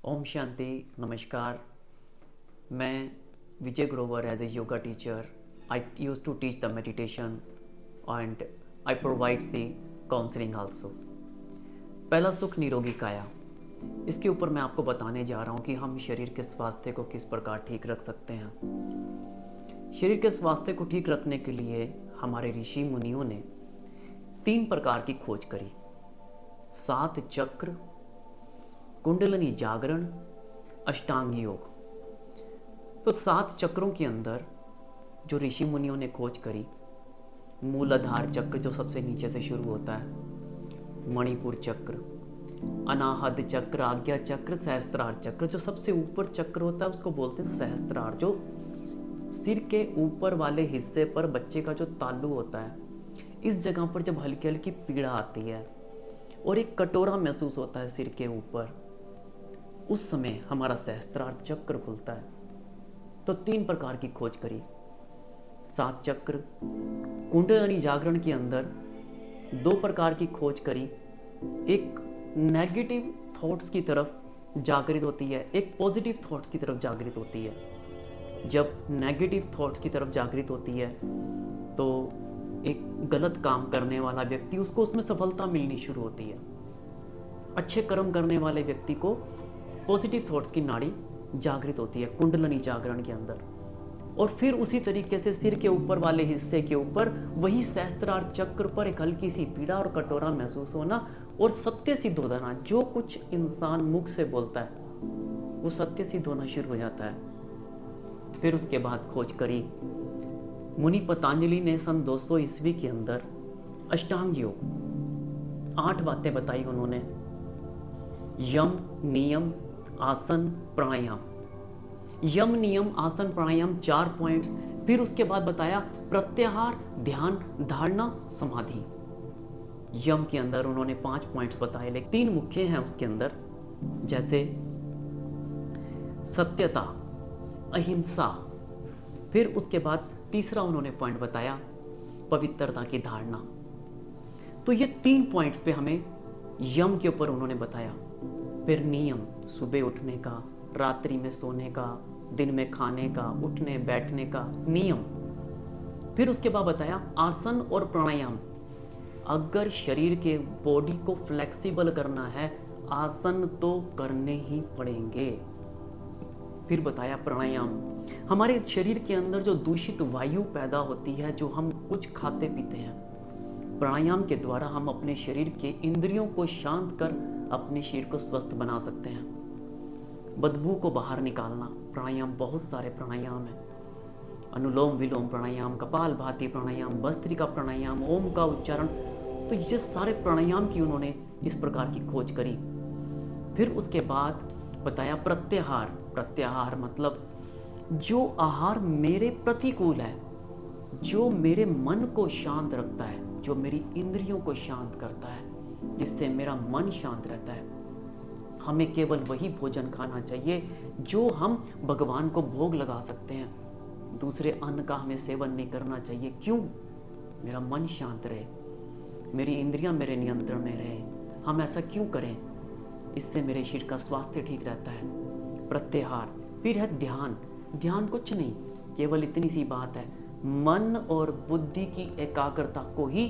ओम शांति। नमस्कार। मैं Vijay Grover as a yoga teacher I use to teach the meditation and I provides the counselling also. पहला सुख निरोगी काया। इसके ऊपर मैं आपको बताने जा रहा हूँ कि हम शरीर के स्वास्थ्य को किस प्रकार ठीक रख सकते हैं। शरीर के स्वास्थ्य को ठीक रखने के लिए हमारे ऋषि मुनियों ने 3 प्रकार की खोज करी: 7 चक्र, कुंडलिनी जागरण, अष्टांग योग। तो 7 चक्रों के अंदर जो ऋषि मुनियों ने खोज करी, मूलाधार चक्र जो सबसे नीचे से शुरू होता है, मणिपुर चक्र, अनाहत चक्र, आज्ञा चक्र, सहस्त्रार चक्र। जो सबसे ऊपर चक्र होता है उसको बोलते हैं सहस्त्रार। जो सिर के ऊपर वाले हिस्से पर बच्चे का जो तालू होता है, इस जगह पर जब हल्की हल्की पीड़ा आती है और एक कटोरा महसूस होता है सिर के ऊपर, उस समय हमारा सहस्त्रार चक्र खुलता है। तो 3 प्रकार की खोज करी: 7 चक्र। कुंडलिनी जागरण के अंदर 2 प्रकार की खोज करी। एक नेगेटिव थॉट्स की तरफ जागृत होती है, एक पॉजिटिव थॉट्स की तरफ जागृत होती है। जब नेगेटिव थॉट्स की तरफ जागृत होती है तो एक गलत काम करने वाला व्यक्ति, उसको उसमें सफलता मिलनी शुरू होती है। अच्छे कर्म करने वाले व्यक्ति को पॉजिटिव थॉट्स की नाड़ी जागृत होती है कुंडलिनी जागरण के अंदर। और फिर उसी तरीके से सिर के ऊपर वाले हिस्से के ऊपर वही सहस्त्रार चक्र पर एक हल्की सी पीड़ा और कटोरा महसूस होना और सत्य सिद्ध हो जाना। जो कुछ इंसान मुख से बोलता है वो सत्य सिद्ध होना शुरू हो जाता है। फिर उसके बाद खोज करी मुनि पतंजलि ने सन 200 ईस्वी के अंदर अष्टांग योग 8 बातें बताई उन्होंने: यम, नियम, आसन, प्राणायाम। यम, नियम, आसन, प्राणायाम 4 पॉइंट्स। फिर उसके बाद बताया प्रत्याहार, ध्यान, धारणा, समाधि। यम के अंदर उन्होंने 5 पॉइंट्स बताए, लेकिन 3 मुख्य हैं उसके अंदर, जैसे सत्यता, अहिंसा। फिर उसके बाद तीसरा उन्होंने पॉइंट बताया पवित्रता की धारणा। तो ये 3 पॉइंट्स पे हमें यम के ऊपर उन्होंने बताया। फिर नियम, सुबह उठने का, रात्रि में सोने का, दिन में खाने का, उठने बैठने का नियम। फिर उसके बाद बताया आसन और प्राणायाम। अगर शरीर के बॉडी को फ्लेक्सिबल करना है, आसन तो करने ही पड़ेंगे। फिर बताया प्राणायाम। हमारे शरीर के अंदर जो दूषित वायु पैदा होती है, जो हम कुछ खाते पीते हैं, प्राणायाम के द्वारा हम अपने शरीर के इंद्रियों को शांत कर अपने शरीर को स्वस्थ बना सकते हैं। बदबू को बाहर निकालना, प्राणायाम, बहुत सारे प्राणायाम हैं। अनुलोम विलोम प्राणायाम, कपालभाति प्राणायाम, भस्त्रिका प्राणायाम, ओम का उच्चारण। तो ये सारे प्राणायाम की उन्होंने इस प्रकार की खोज करी। फिर उसके बाद बताया प्रत्याहार। प्रत्याहार मतलब जो आहार मेरे प्रतिकूल है, जो मेरे मन को शांत रखता है, जो मेरी इंद्रियों को शांत करता है, जिससे मेरा मन शांत रहता है। हमें केवल वही भोजन खाना चाहिए जो हम भगवान को भोग लगा सकते हैं। दूसरे अन्न का हमें सेवन नहीं करना चाहिए। क्यों? मेरा मन शांत रहे, मेरी इंद्रियां मेरे नियंत्रण में रहे। हम ऐसा क्यों करें? इससे मेरे शरीर का स्वास्थ्य ठीक रहता है। प्रत्याहार। फिर है ध्यान। ध्यान कुछ नहीं, केवल इतनी सी बात है, मन और बुद्धि की एकाग्रता को ही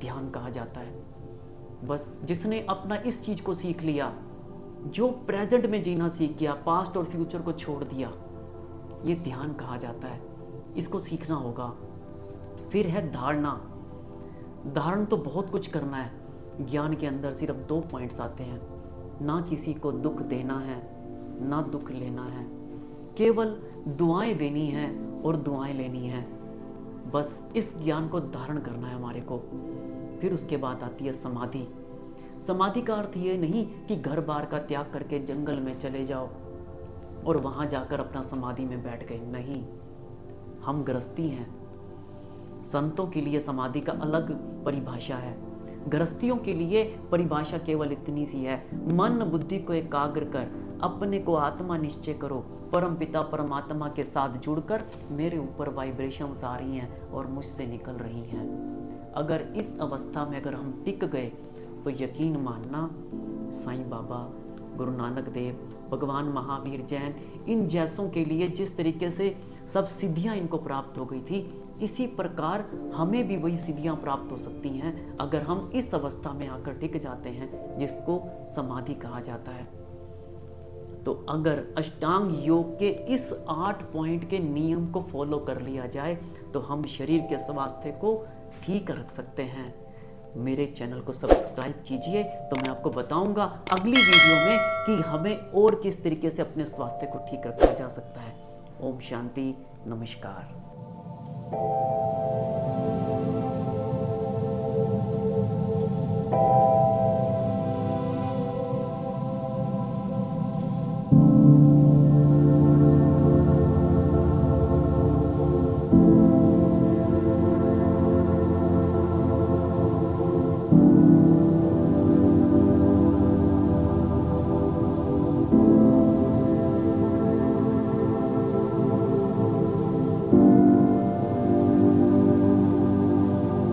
ध्यान कहा जाता है। बस जिसने अपना इस चीज को सीख लिया, जो प्रेजेंट में जीना सीख गया, पास्ट और फ्यूचर को छोड़ दिया, ये ध्यान कहा जाता है। इसको सीखना होगा। फिर है धारणा। धारण तो बहुत कुछ करना है। ज्ञान के अंदर सिर्फ 2 पॉइंट्स आते हैं: ना किसी को दुख देना है, ना दुख लेना है। केवल दुआएं देनी है और दुआएं लेनी है। बस इस ज्ञान को धारण करना है हमारे को। फिर उसके बाद आती है समाधि। समाधि का अर्थ ये नहीं कि घर बार का त्याग करके जंगल में चले जाओ और वहां जाकर अपना समाधि में बैठ गए। नहीं, हम गृहस्थी हैं। संतों के लिए समाधि का अलग परिभाषा है। गृहस्थियों के लिए परिभाषा केवल इतनी सी है: मन बुद्धि को एकाग्र कर अपने को आत्मा निश्चय करो, परम पिता परमात्मा के साथ जुड़कर मेरे ऊपर वाइब्रेशंस आ रही हैं और मुझसे निकल रही हैं। अगर इस अवस्था में अगर हम टिक गए तो यकीन मानना साईं बाबा गुरु नानक देव, भगवान महावीर, जैन, इन जैसों के लिए जिस तरीके से सब सिद्धियां इनको प्राप्त हो गई थी, इसी प्रकार हमें भी वही सिद्धियां प्राप्त हो सकती हैं अगर हम इस अवस्था में आकर टिक जाते हैं जिसको समाधि कहा जाता है। तो अगर अष्टांग योग के इस 8 पॉइंट के नियम को फॉलो कर लिया जाए तो हम शरीर के स्वास्थ्य को ठीक रख सकते हैं। मेरे चैनल को सब्सक्राइब कीजिए तो मैं आपको बताऊंगा अगली वीडियो में कि हमें और किस तरीके से अपने स्वास्थ्य को ठीक रखा जा सकता है। ओम शांति, नमस्कार।